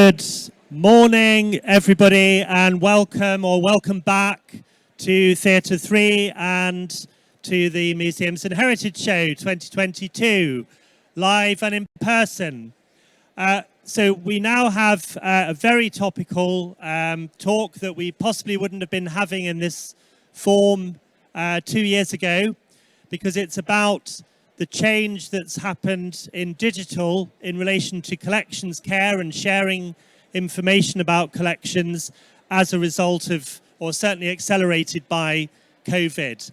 Good morning, everybody, and welcome back to Theatre 3 and to the Museums and Heritage Show 2022, live and in person. So we now have a very topical talk that we possibly wouldn't have been having in this form 2 years ago, because it's about the change that's happened in digital in relation to collections care and sharing information about collections as a result of, or certainly accelerated by, COVID.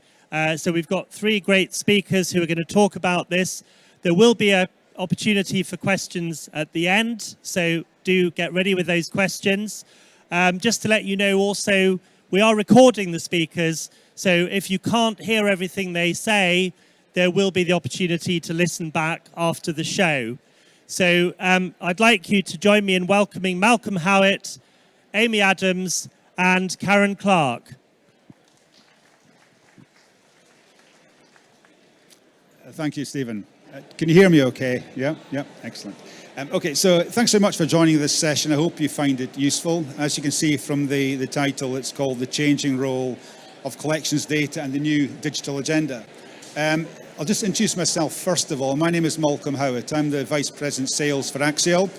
So we've got three great speakers who are going to talk about this. There will be an opportunity for questions at the end, so do get ready with those questions. Just to let you know also, we are recording the speakers, so if you can't hear everything they say, there will be the opportunity to listen back after the show. So I'd like you to join me in welcoming Malcolm Howitt, Amy Adams, and Karen Clarke. Thank you, Stephen. Can you hear me okay? Yeah, excellent. Okay, so thanks so much for joining this session. I hope you find it useful. As you can see from the title, it's called The Changing Role of Collections Data and the New Digital Agenda. I'll just introduce myself first of all. My name is Malcolm Howitt. I'm the Vice President Sales for Axiell,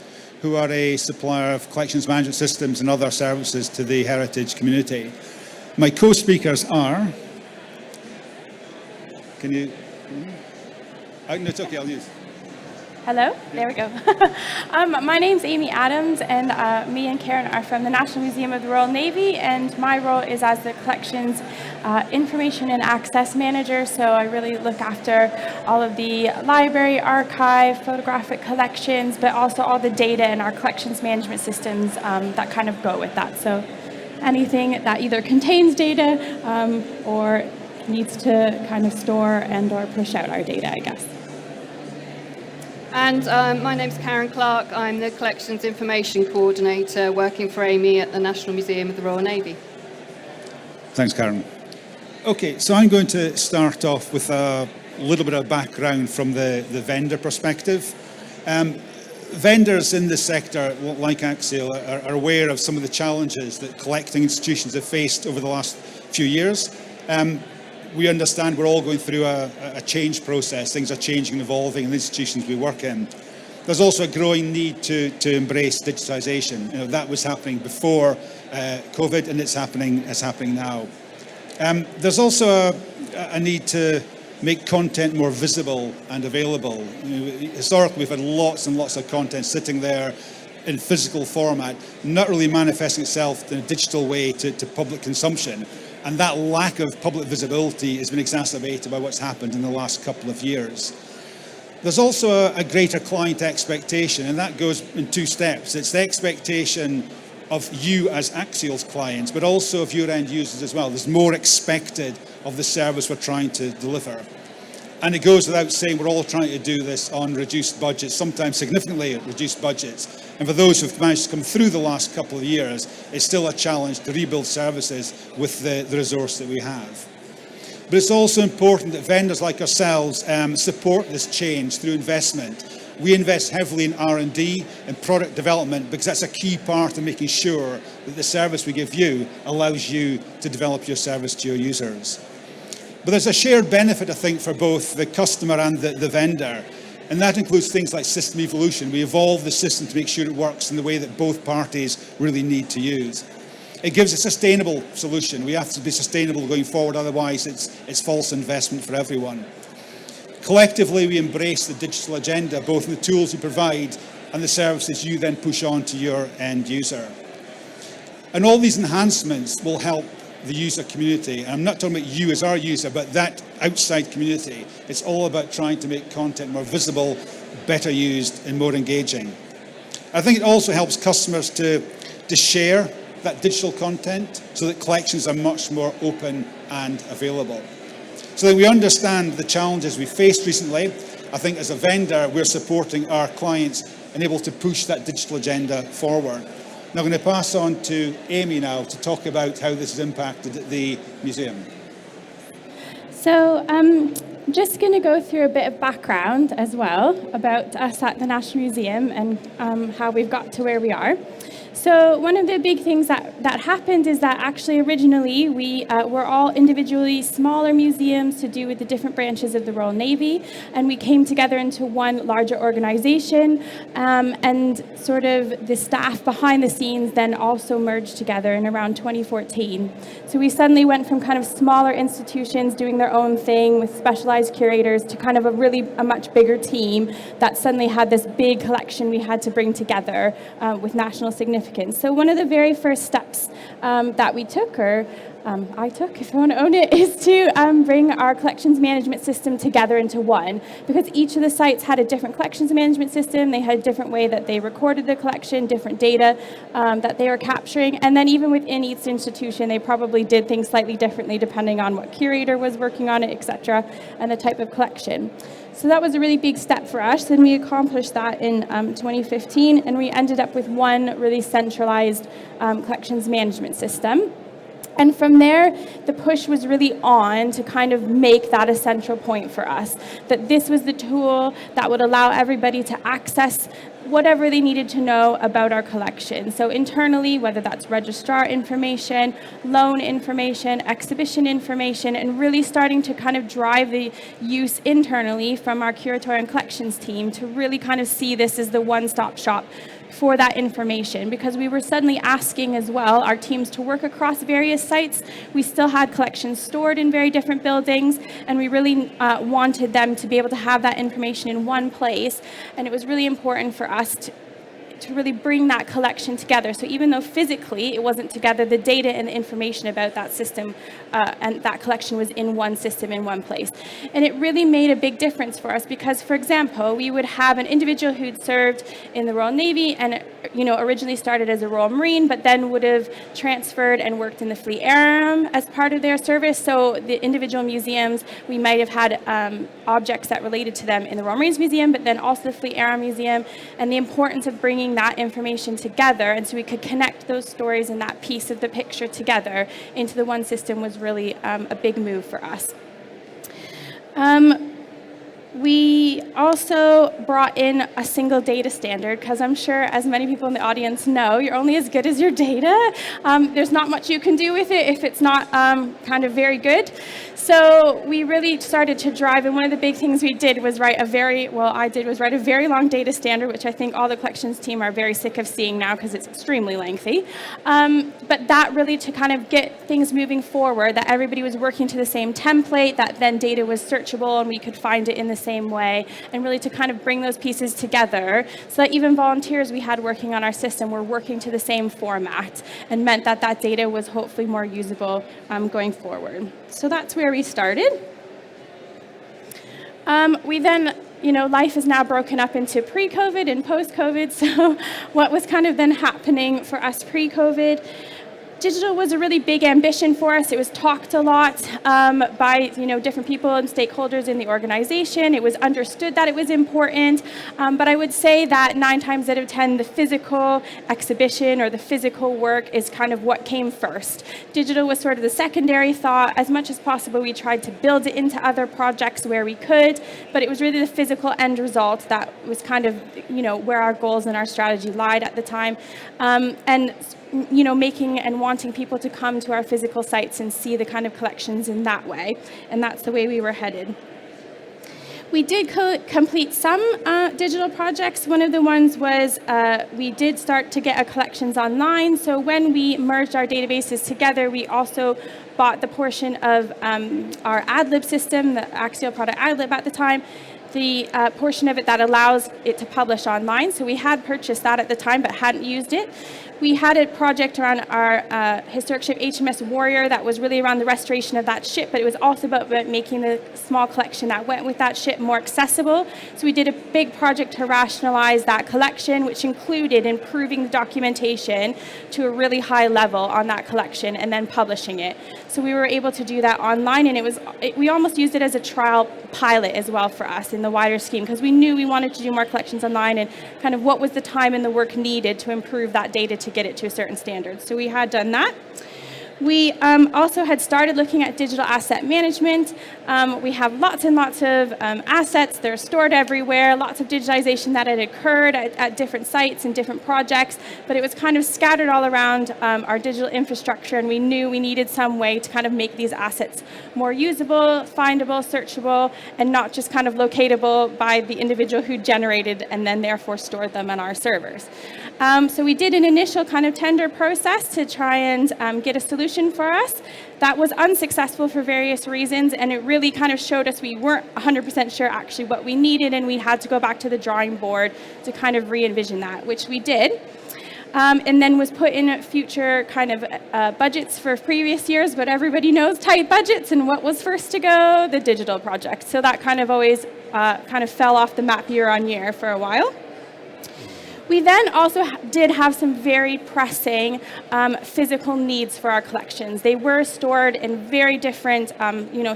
who are a supplier of collections management systems and other services to the heritage community. My co-speakers are... Can you... No, it's okay, I'll use... Hello, there we go. My name's Amy Adams, and me and Karen are from the National Museum of the Royal Navy, and my role is as the collections information and access manager. So I really look after all of the library, archive, photographic collections, but also all the data in our collections management systems that kind of go with that. So anything that either contains data or needs to kind of store and or push out our data, I guess. And my name's Karen Clarke. I'm the Collections Information Coordinator working for Amy at the National Museum of the Royal Navy. Thanks, Karen. Okay, so I'm going to start off with a little bit of background from the vendor perspective. Vendors in this sector, like Axiell, are aware of some of the challenges that collecting institutions have faced over the last few years. We understand we're all going through a change process. Things are changing and evolving in the institutions we work in. There's also a growing need to embrace digitization. You know, that was happening before COVID, and it's happening now. There's also a need to make content more visible and available. You know, historically, we've had lots and lots of content sitting there in physical format, not really manifesting itself in a digital way to public consumption. And that lack of public visibility has been exacerbated by what's happened in the last couple of years. There's also a greater client expectation, and that goes in two steps. It's the expectation of you as Axiell's clients, but also of your end users as well. There's more expected of the service we're trying to deliver. And it goes without saying, we're all trying to do this on reduced budgets, sometimes significantly reduced budgets. And for those who've managed to come through the last couple of years, it's still a challenge to rebuild services with the resource that we have. But it's also important that vendors like ourselves support this change through investment. We invest heavily in R&D and product development because that's a key part of making sure that the service we give you allows you to develop your service to your users. But there's a shared benefit, I think, for both the customer and the vendor. And that includes things like system evolution. We evolve the system to make sure it works in the way that both parties really need to use. It gives a sustainable solution. We have to be sustainable going forward, otherwise it's false investment for everyone. Collectively, we embrace the digital agenda, both in the tools we provide and the services you then push on to your end user. And all these enhancements will help the user community. And I'm not talking about you as our user, but that outside community. It's all about trying to make content more visible, better used, and more engaging. I think it also helps customers to share that digital content so that collections are much more open and available. So that we understand the challenges we faced recently. I think as a vendor, we're supporting our clients and able to push that digital agenda forward. Now I'm going to pass on to Amy now to talk about how this has impacted the museum. So Just going to go through a bit of background as well about us at the National Museum and how we've got to where we are. So one of the big things that happened is that actually originally we were all individually smaller museums to do with the different branches of the Royal Navy, and we came together into one larger organization, and sort of the staff behind the scenes then also merged together in around 2014. So we suddenly went from kind of smaller institutions doing their own thing with specialized curators to kind of a much bigger team that suddenly had this big collection we had to bring together with national significance. So one of the very first steps that we took, or I took, if you want to own it, is to bring our collections management system together into one, because each of the sites had a different collections management system. They had a different way that they recorded the collection, different data that they were capturing, and then even within each institution, they probably did things slightly differently depending on what curator was working on it, etc., and the type of collection. So that was a really big step for us, and we accomplished that in 2015, and we ended up with one really centralized collections management system. And from there, the push was really on to kind of make that a central point for us, that this was the tool that would allow everybody to access whatever they needed to know about our collection. So internally, whether that's registrar information, loan information, exhibition information, and really starting to kind of drive the use internally from our curatorial and collections team to really kind of see this as the one-stop shop for that information, because we were suddenly asking as well our teams to work across various sites. We still had collections stored in very different buildings, and we really wanted them to be able to have that information in one place, and it was really important for us to really bring that collection together. So even though physically it wasn't together, the data and the information about that system and that collection was in one system in one place. And it really made a big difference for us because, for example, we would have an individual who'd served in the Royal Navy and originally started as a Royal Marine, but then would have transferred and worked in the Fleet Air as part of their service. So the individual museums, we might have had objects that related to them in the Royal Marines Museum, but then also the Fleet Air Museum, and the importance of bringing that information together, and so we could connect those stories and that piece of the picture together into the one system was really a big move for us. We also brought in a single data standard because I'm sure, as many people in the audience know, you're only as good as your data. There's not much you can do with it if it's not kind of very good. So we really started to drive, and one of the big things we did was write a very long data standard, which I think all the collections team are very sick of seeing now because it's extremely lengthy. But that really to kind of get things moving forward, that everybody was working to the same template, that then data was searchable and we could find it in the same way, and really to kind of bring those pieces together so that even volunteers we had working on our system were working to the same format, and meant that that data was hopefully more usable going forward. So that's where we started. We then, life is now broken up into pre-COVID and post-COVID. So what was kind of then happening for us pre-COVID? Digital was a really big ambition for us. It was talked a lot by different people and stakeholders in the organization. It was understood that it was important, but I would say that 9 times out of 10, the physical exhibition or the physical work is kind of what came first. Digital was sort of the secondary thought. As much as possible, we tried to build it into other projects where we could, but it was really the physical end result that was kind of where our goals and our strategy lied at the time, and making and wanting people to come to our physical sites and see the kind of collections in that way. And that's the way we were headed. We did complete some digital projects. One of the ones was we did start to get our collections online. So when we merged our databases together, we also bought the portion of our AdLib system, the Axiell product AdLib at the time, the portion of it that allows it to publish online. So we had purchased that at the time, but hadn't used it. We had a project around our historic ship HMS Warrior that was really around the restoration of that ship, but it was also about making the small collection that went with that ship more accessible. So we did a big project to rationalize that collection, which included improving the documentation to a really high level on that collection and then publishing it. So we were able to do that online, and we almost used it as a trial pilot as well for us in the wider scheme, because we knew we wanted to do more collections online and kind of what was the time and the work needed to improve that data to get it to a certain standard. So we had done that. We also had started looking at digital asset management. We have lots and lots of assets. They're stored everywhere, lots of digitization that had occurred at different sites and different projects, but it was kind of scattered all around our digital infrastructure, and we knew we needed some way to kind of make these assets more usable, findable, searchable, and not just kind of locatable by the individual who generated and then therefore stored them on our servers. So we did an initial kind of tender process to try and get a solution for us. That was unsuccessful for various reasons, and it really kind of showed us we weren't 100% sure actually what we needed, and we had to go back to the drawing board to kind of re-envision that, which we did. And then was put in future kind of budgets for previous years, but everybody knows tight budgets, and what was first to go? The digital project. So that kind of always kind of fell off the map year on year for a while. We then also did have some very pressing physical needs for our collections. They were stored in very different,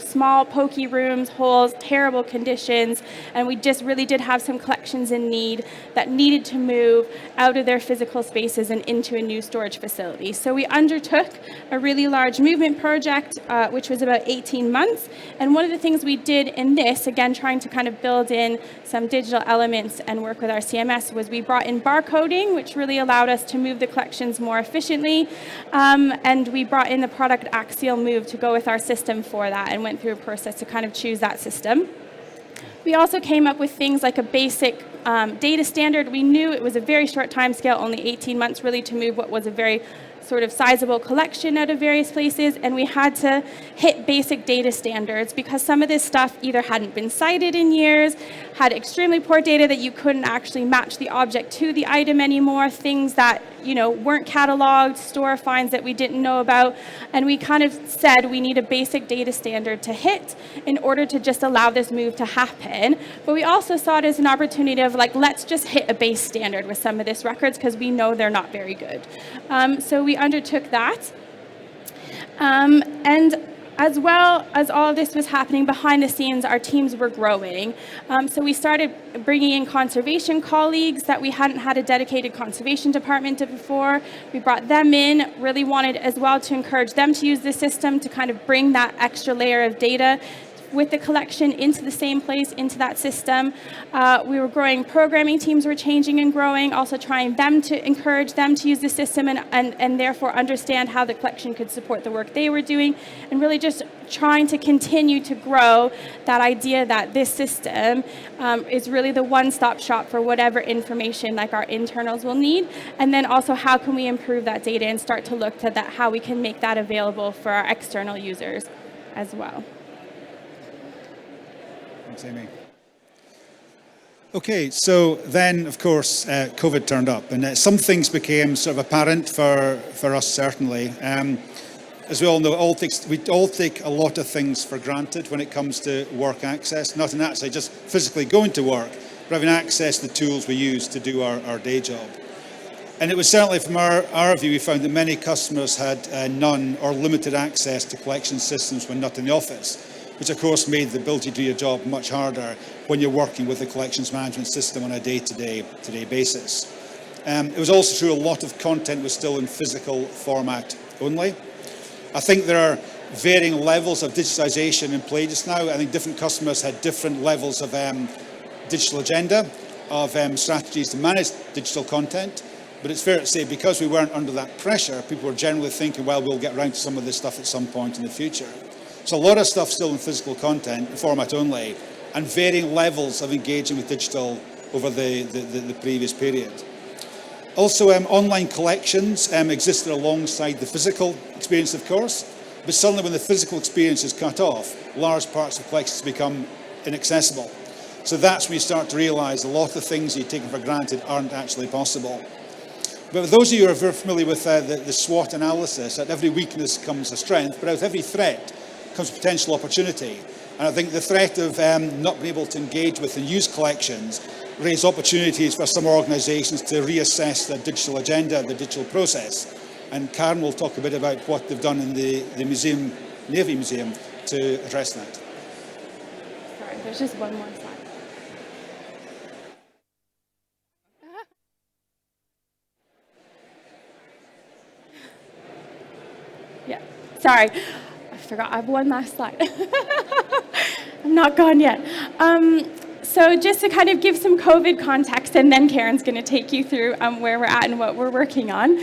small, pokey rooms, holes, terrible conditions, and we just really did have some collections in need that needed to move out of their physical spaces and into a new storage facility. So we undertook a really large movement project, which was about 18 months, and one of the things we did in this, again, trying to kind of build in some digital elements and work with our CMS, was we brought in barcoding, which really allowed us to move the collections more efficiently. And we brought in the product Axiell Move to go with our system for that, and went through a process to kind of choose that system. We also came up with things like a basic data standard. We knew it was a very short time scale, only 18 months really, to move what was a very sort of sizable collection out of various places, and we had to hit basic data standards because some of this stuff either hadn't been cited in years, had extremely poor data that you couldn't actually match the object to the item anymore, things that weren't cataloged, store finds that we didn't know about, and we kind of said we need a basic data standard to hit in order to just allow this move to happen. But we also saw it as an opportunity of let's just hit a base standard with some of these records because we know they're not very good. So we undertook that. And as well as all of this was happening behind the scenes, our teams were growing. So we started bringing in conservation colleagues that we hadn't had a dedicated conservation department before. We brought them in, really wanted as well to encourage them to use the system to kind of bring that extra layer of data with the collection into the same place, into that system. We were growing, programming teams were changing and growing, also trying them to encourage them to use the system and therefore understand how the collection could support the work they were doing, and really just trying to continue to grow that idea that this system is really the one-stop shop for whatever information like our internals will need, and then also how can we improve that data and start to look to that, how we can make that available for our external users as well. Thanks, Amy. Okay, so then, of course, COVID turned up, and some things became sort of apparent for us, certainly. As we all know, we all take a lot of things for granted when it comes to work access, not in actually just physically going to work, but having access to the tools we use to do our day job. And it was certainly from our view, we found that many customers had none or limited access to collection systems when not in the office, which of course made the ability to do your job much harder when you're working with the collections management system on a day-to-day basis. It was also true a lot of content was still in physical format only. I think there are varying levels of digitization in play just now. I think different customers had different levels of digital agenda, of strategies to manage digital content. But it's fair to say, because we weren't under that pressure, people were generally thinking, well, we'll get around to some of this stuff at some point in the future. So a lot of stuff still in physical content, format only, and varying levels of engaging with digital over the previous period. Also, online collections existed alongside the physical experience, of course, but suddenly when the physical experience is cut off, large parts of collections become inaccessible. So that's when you start to realise a lot of things you've taken for granted aren't actually possible. But for those of you who are very familiar with the SWOT analysis, that every weakness comes a strength, but out of every threat comes a potential opportunity. And I think the threat of not being able to engage with and use collections raise opportunities for some organisations to reassess their digital agenda, the digital process. And Karen will talk a bit about what they've done in the museum, Navy Museum, to address that. Sorry, there's just one more slide. Yeah. Sorry, I forgot I have one last slide. I'm not gone yet. So just to kind of give some COVID context, and then Karen's going to take you through where we're at and what we're working on.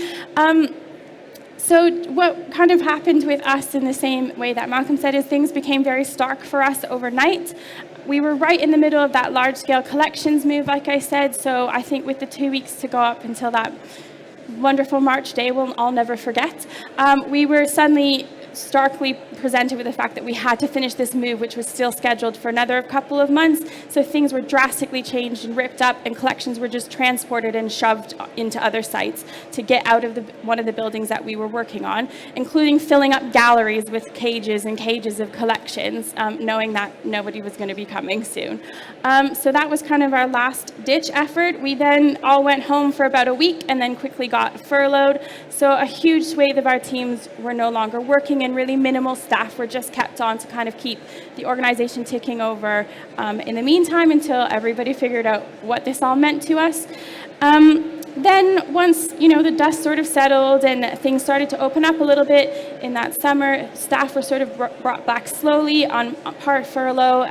So what kind of happened with us in the same way that Malcolm said is things became very stark for us overnight. We were right in the middle of that large-scale collections move, like I said, so I think with the 2 weeks to go up until that wonderful March day I'll never forget, we were suddenly starkly presented with the fact that we had to finish this move, which was still scheduled for another couple of months. So things were drastically changed and ripped up, and collections were just transported and shoved into other sites to get out of one of the buildings that we were working on, including filling up galleries with cages and cages of collections, knowing that nobody was going to be coming soon. So that was kind of our last ditch effort. We then all went home for about a week and then quickly got furloughed. So a huge swathe of our teams were no longer working, and really minimal staff were just kept on to kind of keep the organization ticking over in the meantime until everybody figured out what this all meant to us. Then once, the dust sort of settled and things started to open up a little bit in that summer, staff were sort of brought back slowly on part furlough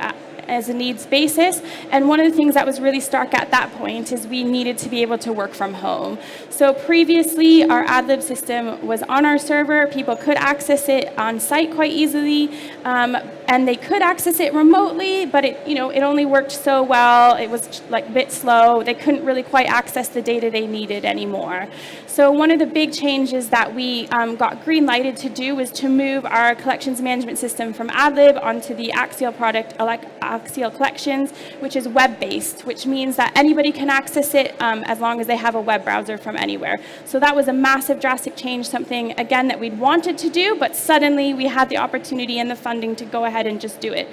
as a needs basis. And one of the things that was really stark at that point is we needed to be able to work from home. So previously, our AdLib system was on our server. People could access it on site quite easily, and they could access it remotely, but it only worked so well. It was like a bit slow. They couldn't really quite access the data they needed anymore. So one of the big changes that we got green lighted to do was to move our collections management system from AdLib onto the Axiell product, Axiell Collections, which is web-based, which means that anybody can access it as long as they have a web browser from anywhere. So that was a massive, drastic change, something, again, that we'd wanted to do, but suddenly we had the opportunity and the funding to go ahead and just do it.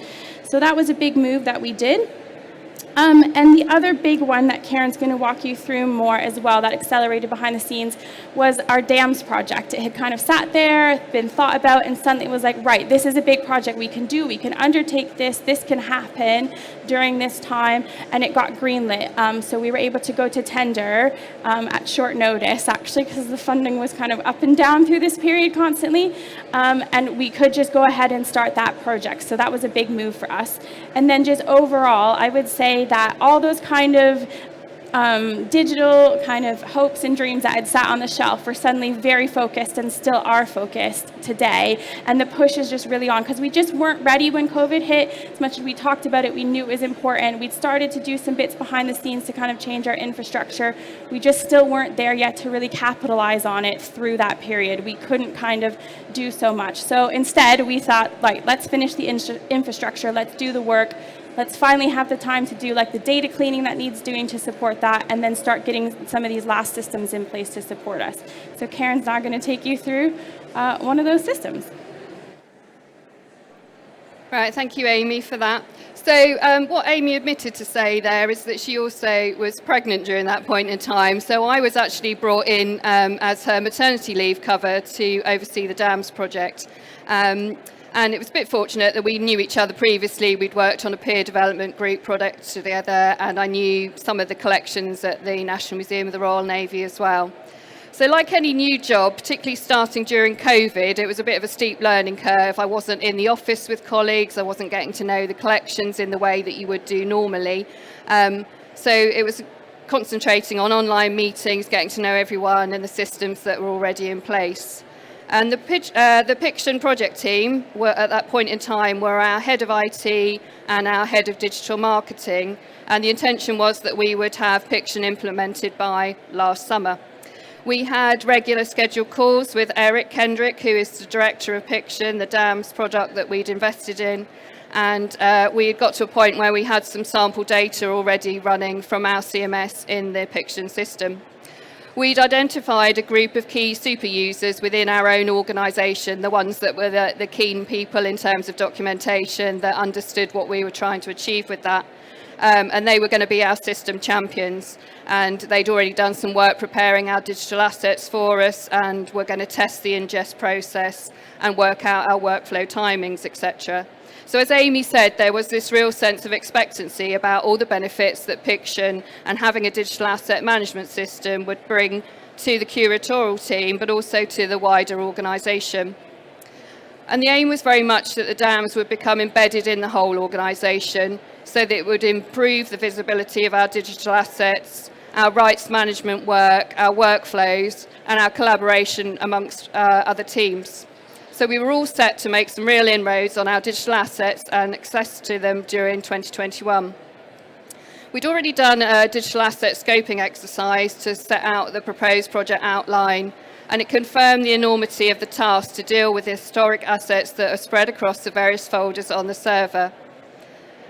So that was a big move that we did. And the other big one that Karen's going to walk you through more as well, that accelerated behind the scenes, was our dams project. It had kind of sat there, been thought about, and suddenly it was like, right, this is a big project we can do. We can undertake this can happen during this time, and it got greenlit. So we were able to go to tender at short notice, actually, because the funding was kind of up and down through this period constantly, and we could just go ahead and start that project. So that was a big move for us. And then just overall, I would say that all those kind of digital kind of hopes and dreams that had sat on the shelf were suddenly very focused and still are focused today. And the push is just really on, because we just weren't ready when COVID hit. As much as we talked about it, we knew it was important. We'd started to do some bits behind the scenes to kind of change our infrastructure. We just still weren't there yet to really capitalize on it through that period. We couldn't kind of do so much. So instead, we thought, like, let's finish the infrastructure, let's do the work. Let's finally have the time to do like the data cleaning that needs doing to support that, and then start getting some of these last systems in place to support us. So Karen's now going to take you through one of those systems. Right, thank you, Amy, for that. So what Amy admitted to say there is that she also was pregnant during that point in time. So I was actually brought in as her maternity leave cover to oversee the dams project. And it was a bit fortunate that we knew each other previously. We'd worked on a peer development group project together, and I knew some of the collections at the National Museum of the Royal Navy as well. So like any new job, particularly starting during COVID, it was a bit of a steep learning curve. I wasn't in the office with colleagues. I wasn't getting to know the collections in the way that you would do normally. So it was concentrating on online meetings, getting to know everyone and the systems that were already in place. And the Piction project team were at that point in time were our head of IT and our head of digital marketing. And the intention was that we would have Piction implemented by last summer. We had regular scheduled calls with Eric Kendrick, who is the director of Piction, the dams product that we'd invested in. And we had got to a point where we had some sample data already running from our CMS in the Piction system. We'd identified a group of key super users within our own organisation, the ones that were the keen people in terms of documentation, that understood what we were trying to achieve with that. And they were going to be our system champions. And they'd already done some work preparing our digital assets for us, and were going to test the ingest process and work out our workflow timings, etc. So as Amy said, there was this real sense of expectancy about all the benefits that Piction and having a digital asset management system would bring to the curatorial team, but also to the wider organisation. And the aim was very much that the dams would become embedded in the whole organisation, so that it would improve the visibility of our digital assets, our rights management work, our workflows, and our collaboration amongst other teams. So we were all set to make some real inroads on our digital assets and access to them during 2021. We'd already done a digital asset scoping exercise to set out the proposed project outline, and it confirmed the enormity of the task to deal with the historic assets that are spread across the various folders on the server.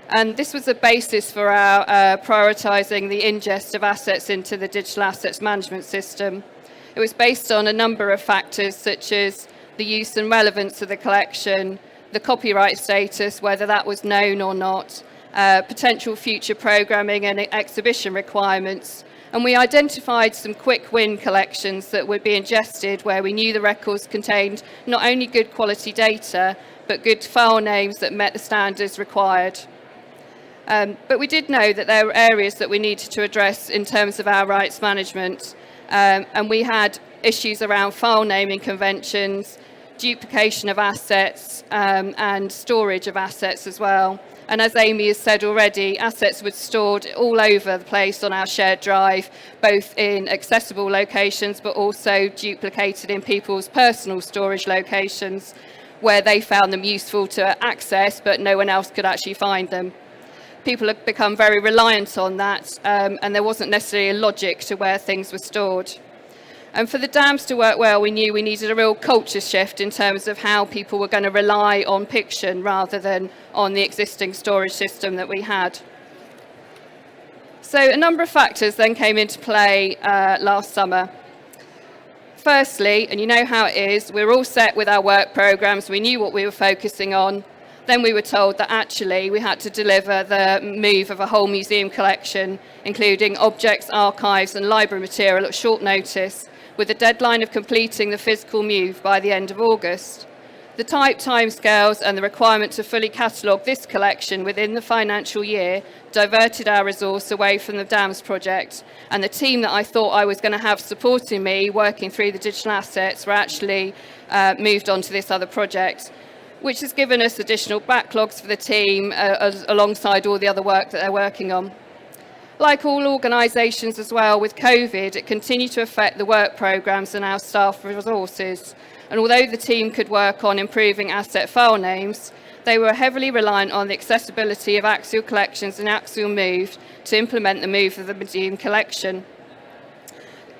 And this was the basis for our prioritising the ingest of assets into the digital assets management system. It was based on a number of factors such as the use and relevance of the collection, the copyright status, whether that was known or not, potential future programming and exhibition requirements. And we identified some quick win collections that would be ingested where we knew the records contained not only good quality data, but good file names that met the standards required. But we did know that there were areas that we needed to address in terms of our rights management. And we had issues around file naming conventions, duplication of assets, and storage of assets as well. And as Amy has said already, assets were stored all over the place on our shared drive, both in accessible locations, but also duplicated in people's personal storage locations, where they found them useful to access, but no one else could actually find them. People have become very reliant on that, and there wasn't necessarily a logic to where things were stored. And for the dams to work well, we knew we needed a real culture shift in terms of how people were going to rely on Piction rather than on the existing storage system that we had. So a number of factors then came into play last summer. Firstly, and you know how it is, we were all set with our work programmes, we knew what we were focusing on. Then we were told that actually we had to deliver the move of a whole museum collection, including objects, archives and library material at short notice, with a deadline of completing the physical move by the end of August. The tight timescales and the requirement to fully catalogue this collection within the financial year diverted our resource away from the dams project, and the team that I thought I was going to have supporting me working through the digital assets were actually moved on to this other project, which has given us additional backlogs for the team alongside all the other work that they're working on. Like all organisations as well, with COVID, it continued to affect the work programmes and our staff resources. And although the team could work on improving asset file names, they were heavily reliant on the accessibility of Axiell Collections and Axiell Move to implement the move of the museum collection.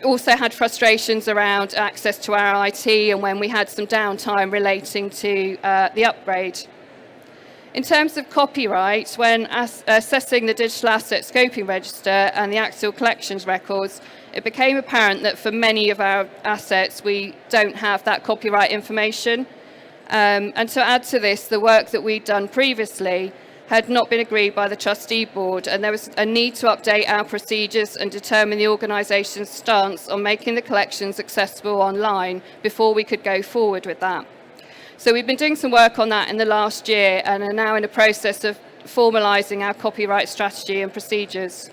Also had frustrations around access to our IT and when we had some downtime relating to the upgrade. In terms of copyright, when assessing the digital asset scoping register and the Axiell Collections records, it became apparent that for many of our assets, we don't have that copyright information. And to add to this, the work that we'd done previously had not been agreed by the trustee board, and there was a need to update our procedures and determine the organisation's stance on making the collections accessible online before we could go forward with that. So we've been doing some work on that in the last year and are now in a process of formalising our copyright strategy and procedures.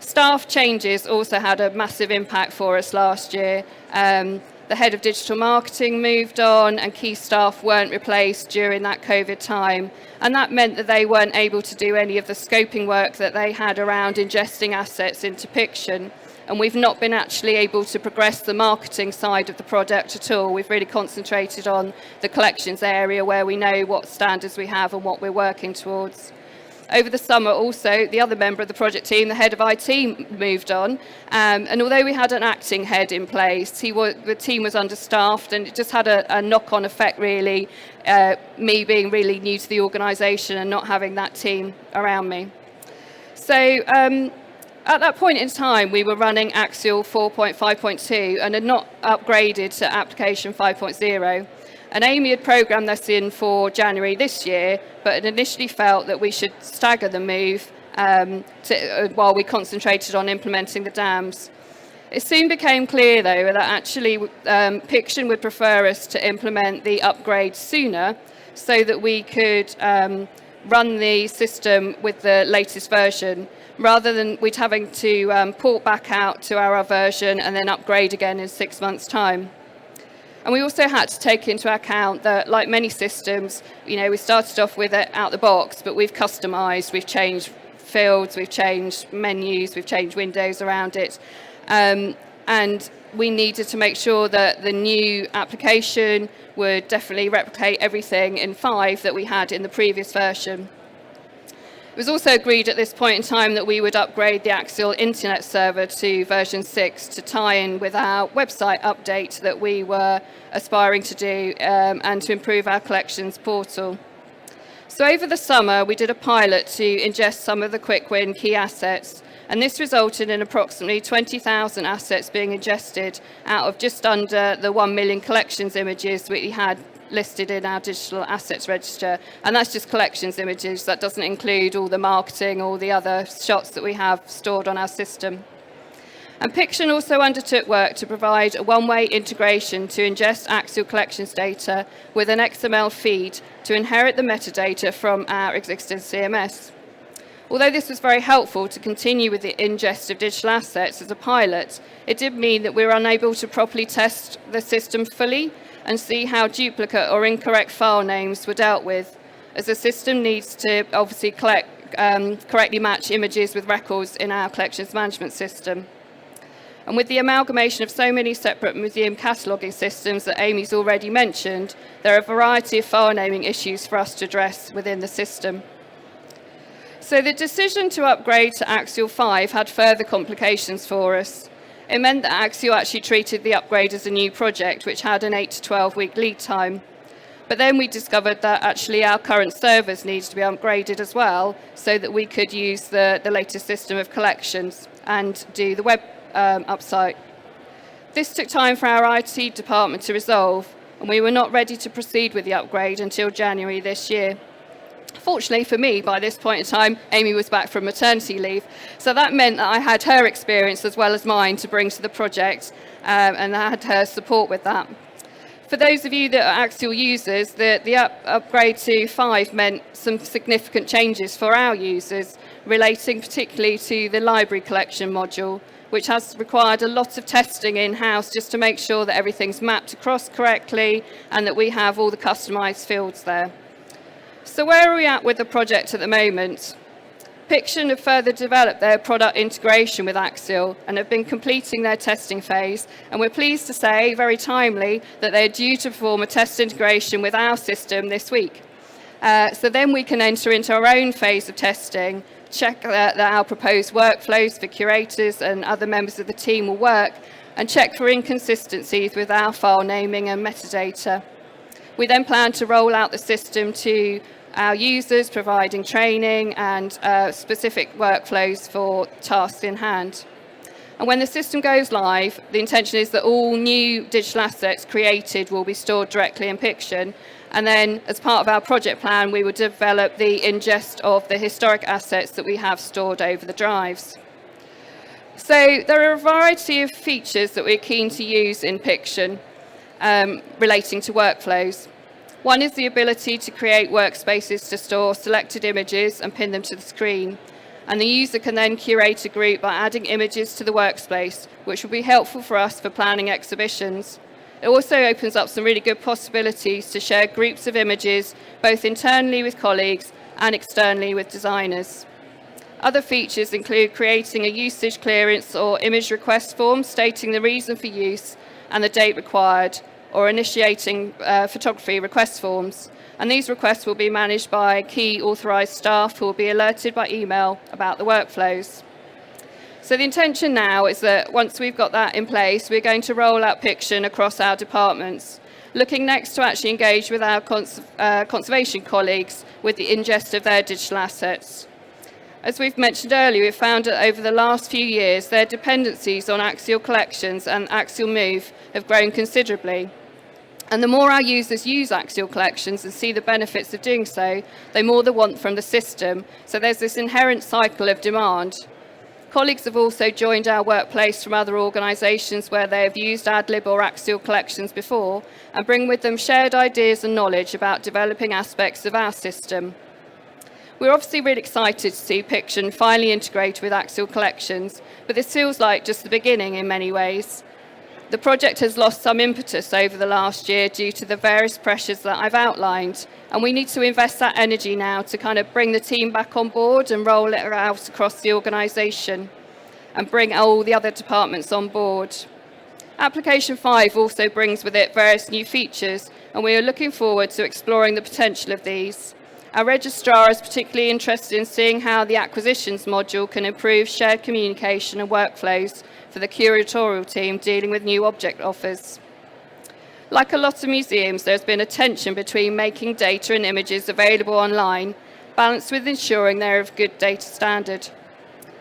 Staff changes also had a massive impact for us last year. The head of digital marketing moved on and key staff weren't replaced during that COVID time. And that meant that they weren't able to do any of the scoping work that they had around ingesting assets into Piction. And we've not been actually able to progress the marketing side of the product at all. We've really concentrated on the collections area where we know what standards we have and what we're working towards. Over the summer also, the other member of the project team, the head of IT, moved on. And although we had an acting head in place, the team was understaffed, and it just had a knock-on effect really, me being really new to the organisation and not having that team around me. So at that point in time, we were running Axiell 4.5.2 and had not upgraded to application 5.0. And Amy had programmed this in for January this year, but had initially felt that we should stagger the move while we concentrated on implementing the dams. It soon became clear, though, that actually Piction would prefer us to implement the upgrade sooner so that we could run the system with the latest version, rather than we'd having to port back out to our version and then upgrade again in 6 months' time. And we also had to take into account that, like many systems, we started off with it out the box, but we've customized, we've changed fields, we've changed menus, we've changed windows around it. And we needed to make sure that the new application would definitely replicate everything in 5 that we had in the previous version. It was also agreed at this point in time that we would upgrade the Axiell Internet Server to version 6 to tie in with our website update that we were aspiring to do and to improve our collections portal. So over the summer, we did a pilot to ingest some of the quick win key assets, and this resulted in approximately 20,000 assets being ingested out of just under the 1 million collections images we had listed in our digital assets register. And that's just collections images. That doesn't include all the marketing, all the other shots that we have stored on our system. And Piction also undertook work to provide a one-way integration to ingest Axiell Collections data with an XML feed to inherit the metadata from our existing CMS. Although this was very helpful to continue with the ingest of digital assets as a pilot, it did mean that we were unable to properly test the system fully and see how duplicate or incorrect file names were dealt with, as the system needs to obviously correctly match images with records in our collections management system. And with the amalgamation of so many separate museum cataloguing systems that Amy's already mentioned, there are a variety of file naming issues for us to address within the system. So the decision to upgrade to Axiell 5 had further complications for us. It meant that Axiell actually treated the upgrade as a new project, which had an 8 to 12 week lead time. But then we discovered that actually our current servers needed to be upgraded as well, so that we could use the latest system of collections and do the web upsite. This took time for our IT department to resolve, and we were not ready to proceed with the upgrade until January this year. Fortunately for me, by this point in time, Amy was back from maternity leave. So that meant that I had her experience as well as mine to bring to the project, and I had her support with that. For those of you that are Axiell users, the upgrade to 5 meant some significant changes for our users, relating particularly to the library collection module, which has required a lot of testing in-house just to make sure that everything's mapped across correctly and that we have all the customized fields there. So where are we at with the project at the moment? Piction have further developed their product integration with Axiell and have been completing their testing phase, and we're pleased to say, very timely, that they're due to perform a test integration with our system this week. So then we can enter into our own phase of testing, check that our proposed workflows for curators and other members of the team will work, and check for inconsistencies with our file naming and metadata. We then plan to roll out the system to our users, providing training and specific workflows for tasks in hand. And when the system goes live, the intention is that all new digital assets created will be stored directly in Piction. And then, as part of our project plan, we will develop the ingest of the historic assets that we have stored over the drives. So there are a variety of features that we're keen to use in Piction relating to workflows. One is the ability to create workspaces to store selected images and pin them to the screen. And the user can then curate a group by adding images to the workspace, which will be helpful for us for planning exhibitions. It also opens up some really good possibilities to share groups of images, both internally with colleagues and externally with designers. Other features include creating a usage clearance or image request form stating the reason for use and the date required, or initiating photography request forms. And these requests will be managed by key authorised staff who will be alerted by email about the workflows. So the intention now is that once we've got that in place, we're going to roll out Piction across our departments, looking next to actually engage with our conservation colleagues with the ingest of their digital assets. As we've mentioned earlier, we've found that over the last few years, their dependencies on Axiell Collections and Axiell Move have grown considerably. And the more our users use Axiell Collections and see the benefits of doing so, the more they want from the system. So there's this inherent cycle of demand. Colleagues have also joined our workplace from other organisations where they have used AdLib or Axiell Collections before and bring with them shared ideas and knowledge about developing aspects of our system. We're obviously really excited to see Piction finally integrate with Axiell Collections, but this feels like just the beginning in many ways. The project has lost some impetus over the last year due to the various pressures that I've outlined, and we need to invest that energy now to kind of bring the team back on board and roll it out across the organisation and bring all the other departments on board. Application 5 also brings with it various new features, and we are looking forward to exploring the potential of these. Our registrar is particularly interested in seeing how the acquisitions module can improve shared communication and workflows for the curatorial team dealing with new object offers. Like a lot of museums, there's been a tension between making data and images available online, balanced with ensuring they're of good data standard.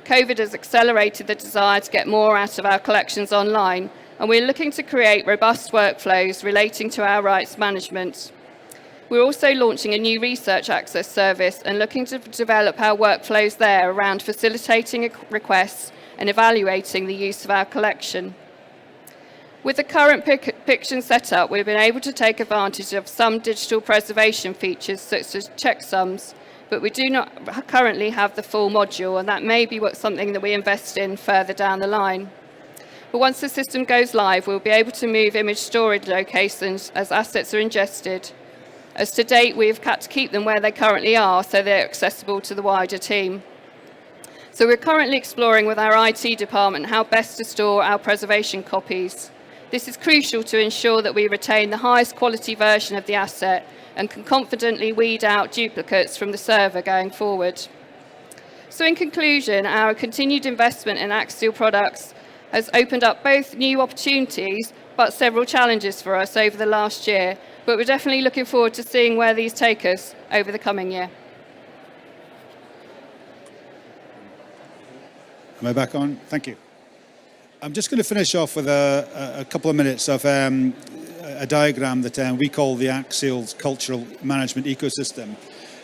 COVID has accelerated the desire to get more out of our collections online, and we're looking to create robust workflows relating to our rights management. We're also launching a new research access service and looking to develop our workflows there around facilitating requests and evaluating the use of our collection. With the current Piction setup, we've been able to take advantage of some digital preservation features such as checksums, but we do not currently have the full module, and that may be something that we invest in further down the line. But once the system goes live, we'll be able to move image storage locations as assets are ingested. As to date, we've had to keep them where they currently are so they're accessible to the wider team. So we're currently exploring with our IT department how best to store our preservation copies. This is crucial to ensure that we retain the highest quality version of the asset and can confidently weed out duplicates from the server going forward. So in conclusion, our continued investment in Axiell products has opened up both new opportunities but several challenges for us over the last year, but we're definitely looking forward to seeing where these take us over the coming year. Am I back on? Thank you. I'm just going to finish off with a couple of minutes of a diagram that we call the Axiell's cultural management ecosystem.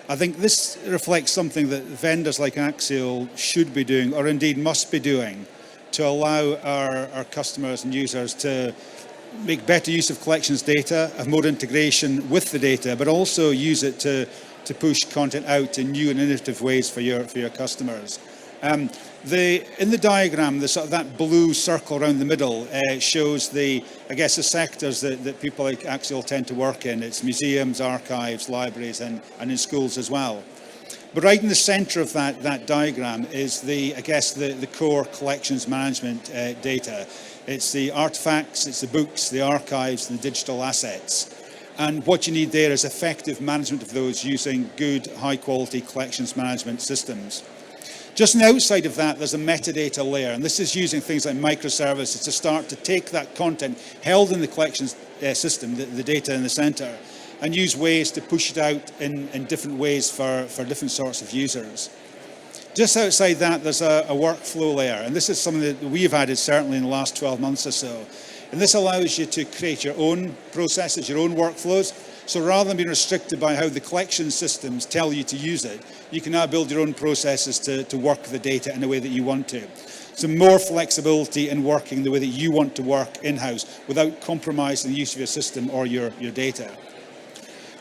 I think this reflects something that vendors like Axiell should be doing, or indeed must be doing, to allow our customers and users to make better use of collections data, have more integration with the data, but also use it to push content out in new and innovative ways for your customers. In the diagram, that blue circle around the middle shows the sectors that people like Axiell tend to work in. It's museums, archives, libraries, and in schools as well. But right in the centre of that diagram is the core collections management data. It's the artefacts, it's the books, the archives, and the digital assets. And what you need there is effective management of those using good, high-quality collections management systems. Just on the outside of that, there's a metadata layer, and this is using things like microservices to start to take that content held in the collections system, the data in the centre, and use ways to push it out in different ways for different sorts of users. Just outside that, there's a workflow layer, and this is something that we've added certainly in the last 12 months or so. And this allows you to create your own processes, your own workflows. So rather than being restricted by how the collection systems tell you to use it, you can now build your own processes to work the data in the way that you want to. So more flexibility in working the way that you want to work in-house without compromising the use of your system or your data.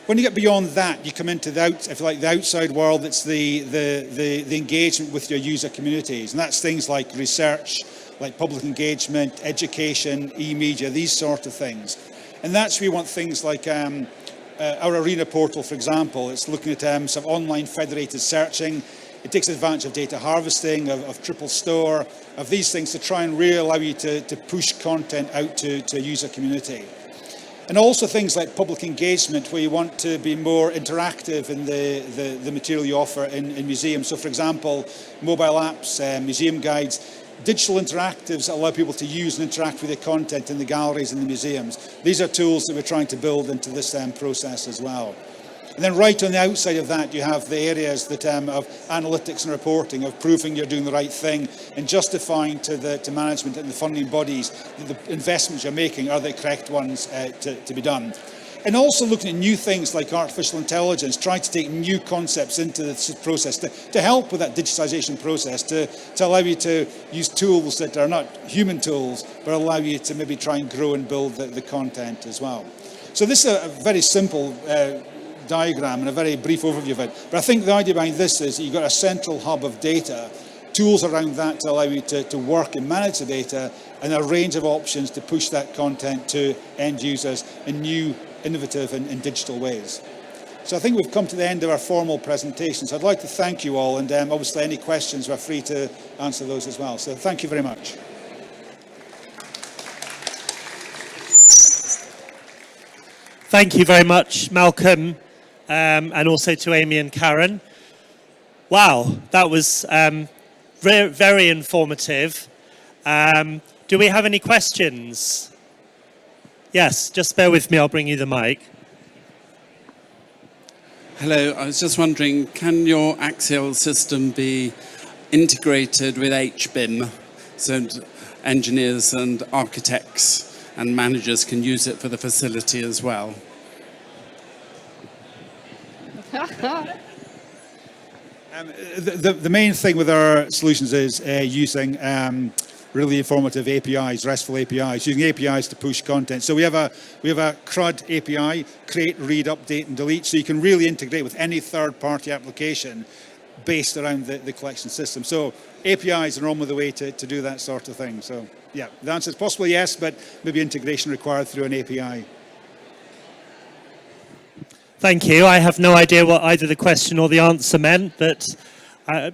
When you get beyond that, you come into the outside world. It's the engagement with your user communities, and that's things like research, like public engagement, education, e-media, these sort of things. And that's where we want things like our Arena portal, for example. It's looking at sort of online federated searching. It takes advantage of data harvesting, of triple store, of these things to try and really allow you to push content out to a user community. And also things like public engagement, where you want to be more interactive in the material you offer in museums. So, for example, mobile apps, museum guides, digital interactives allow people to use and interact with the content in the galleries and the museums. These are tools that we're trying to build into this process as well. And then right on the outside of that, you have the areas that of analytics and reporting, of proving you're doing the right thing and justifying to management and the funding bodies that the investments you're making are the correct ones to be done. And also looking at new things like artificial intelligence, trying to take new concepts into this process to help with that digitization process, to allow you to use tools that are not human tools, but allow you to maybe try and grow and build the content as well. So this is a very simple diagram and a very brief overview of it. But I think the idea behind this is that you've got a central hub of data tools around that to allow you to work and manage the data, and a range of options to push that content to end users in new, innovative and digital ways. So I think we've come to the end of our formal presentation. So I'd like to thank you all, and obviously any questions, we're free to answer those as well. So thank you very much. Thank you very much, Malcolm, and also to Amy and Karen. Wow, that was very informative. Do we have any questions? Yes, just bear with me, I'll bring you the mic. Hello, I was just wondering, can your Axiell system be integrated with HBIM so engineers and architects and managers can use it for the facility as well? The main thing with our solutions is using really informative APIs, RESTful APIs, using APIs to push content. So we have a CRUD API, create, read, update, and delete. So you can really integrate with any third-party application based around the collection system. So APIs are normally the way to do that sort of thing. So yeah, the answer is possibly yes, but maybe integration required through an API. Thank you. I have no idea what either the question or the answer meant, but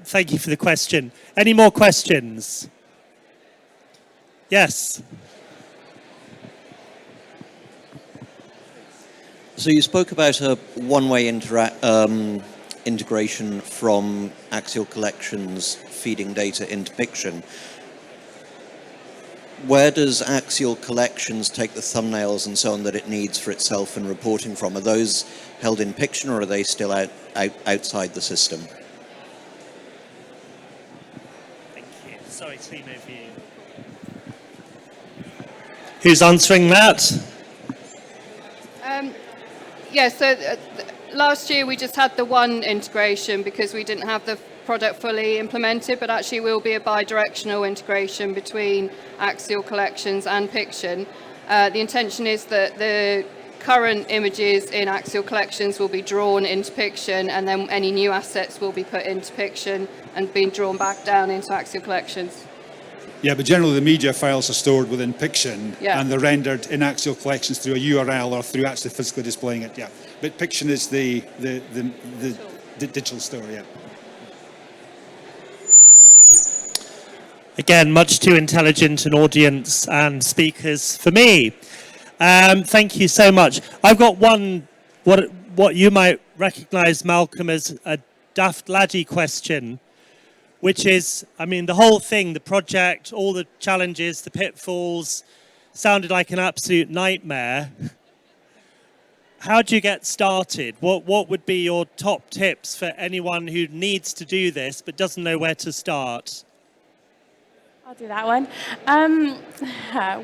thank you for the question. Any more questions? Yes. So you spoke about a one-way integration from Axiell Collections feeding data into Piction. Where does Axiell Collections take the thumbnails and so on that it needs for itself and reporting from? Are those held in Piction, or are they still outside the system? Thank you. Sorry, team over you. Who's answering that? Yeah, so last year we just had the one integration because we didn't have the product fully implemented, but actually will be a bi-directional integration between Axiell Collections and Piction. The intention is that the current images in Axiell Collections will be drawn into Piction, and then any new assets will be put into Piction and being drawn back down into Axiell Collections. Yeah, but generally the media files are stored within Piction, and they're rendered in Axiell Collections through a URL or through actually physically displaying it. Yeah, but Piction is the digital store. Yeah. Again, much too intelligent an audience and speakers for me. Thank you so much. I've got one, what you might recognise, Malcolm, as a daft laddie question, which is, I mean, the whole thing, the project, all the challenges, the pitfalls, sounded like an absolute nightmare. How do you get started? What would be your top tips for anyone who needs to do this but doesn't know where to start? I'll do that one.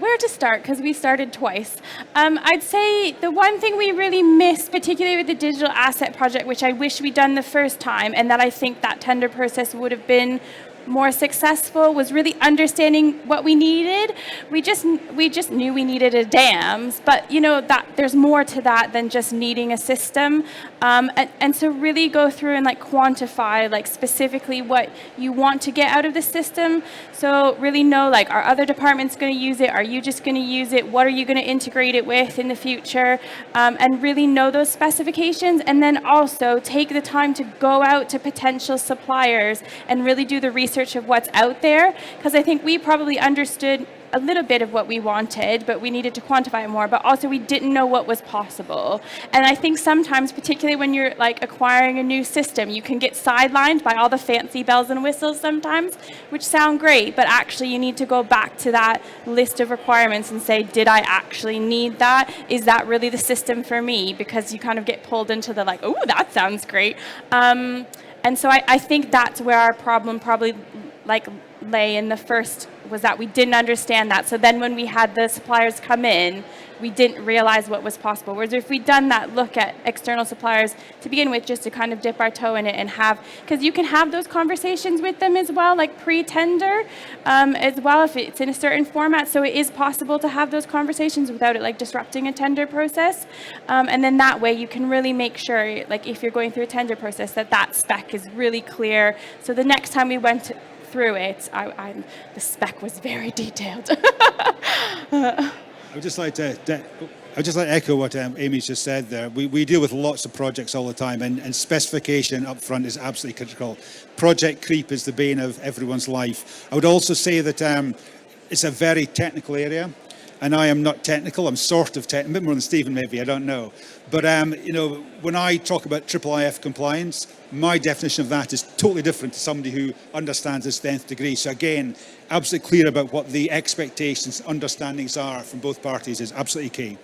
Where to start, because we started twice. I'd say the one thing we really missed, particularly with the digital asset project, which I wish we'd done the first time, and that I think that tender process would have been more successful, was really understanding what we needed. We just knew we needed a dams, but you know that there's more to that than just needing a system. And so really go through and like quantify like specifically what you want to get out of the system. So really know, like, are other departments going to use it? Are you just going to use it? What are you going to integrate it with in the future? And really know those specifications, and then also take the time to go out to potential suppliers and really do the research of what's out there, because I think we probably understood a little bit of what we wanted, but we needed to quantify it more, but also we didn't know what was possible. And I think sometimes, particularly when you're like acquiring a new system, you can get sidelined by all the fancy bells and whistles sometimes, which sound great, but actually you need to go back to that list of requirements and say, did I actually need that? Is that really the system for me? Because you kind of get pulled into the like, oh, that sounds great. And so I think that's where our problem probably like lay in the first, was that we didn't understand that. So then when we had the suppliers come in, we didn't realize what was possible. Whereas if we'd done that look at external suppliers to begin with, just to kind of dip our toe in it and have, because you can have those conversations with them as well, like pre-tender as well, if it's in a certain format. So it is possible to have those conversations without it like disrupting a tender process. And then that way you can really make sure, like if you're going through a tender process, that that spec is really clear. So the next time we went through it, the spec was very detailed. I would just like to echo what Amy's just said there. We deal with lots of projects all the time, and specification up front is absolutely critical. Project creep is the bane of everyone's life. I would also say that it's a very technical area, and I am not technical. I'm sort of technical, a bit more than Stephen maybe, I don't know. But you know, when I talk about IIIF compliance, my definition of that is totally different to somebody who understands this to the nth degree. So again, absolutely clear about what the expectations, understandings are from both parties is absolutely key.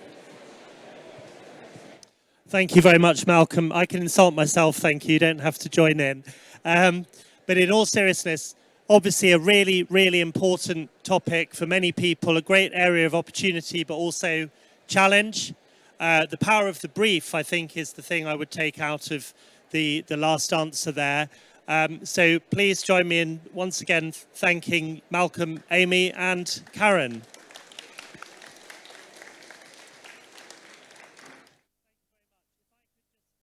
Thank you very much, Malcolm. I can insult myself, thank you. You don't have to join in. But in all seriousness, obviously a really, really important topic for many people, a great area of opportunity, but also challenge. The power of the brief, I think, is the thing I would take out of the last answer there. So please join me in once again thanking Malcolm, Amy, and Karen.